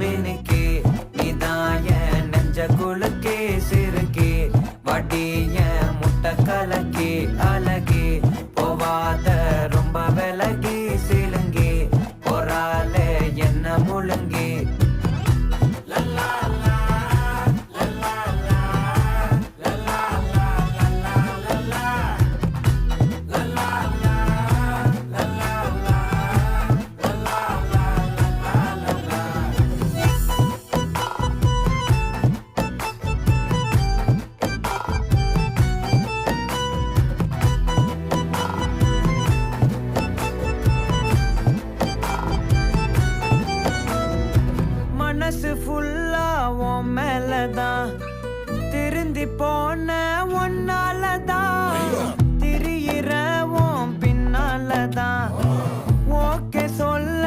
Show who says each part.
Speaker 1: மினுக்கே நீதான் என் நெஞ்ச குலுக்கே சிறுக்கே வட்டி என் முட்டை கலக்கே அழகே போவாத ரொம்ப விலகி சிலுங்கே பொறாலே என்ன முழுங்கே மனசு ஃபுல்லா உன் மேலதான் திருந்தி போன ஒன்னாலதான் திரியிற உன் பின்னாலதான் ஓகே சொல்ல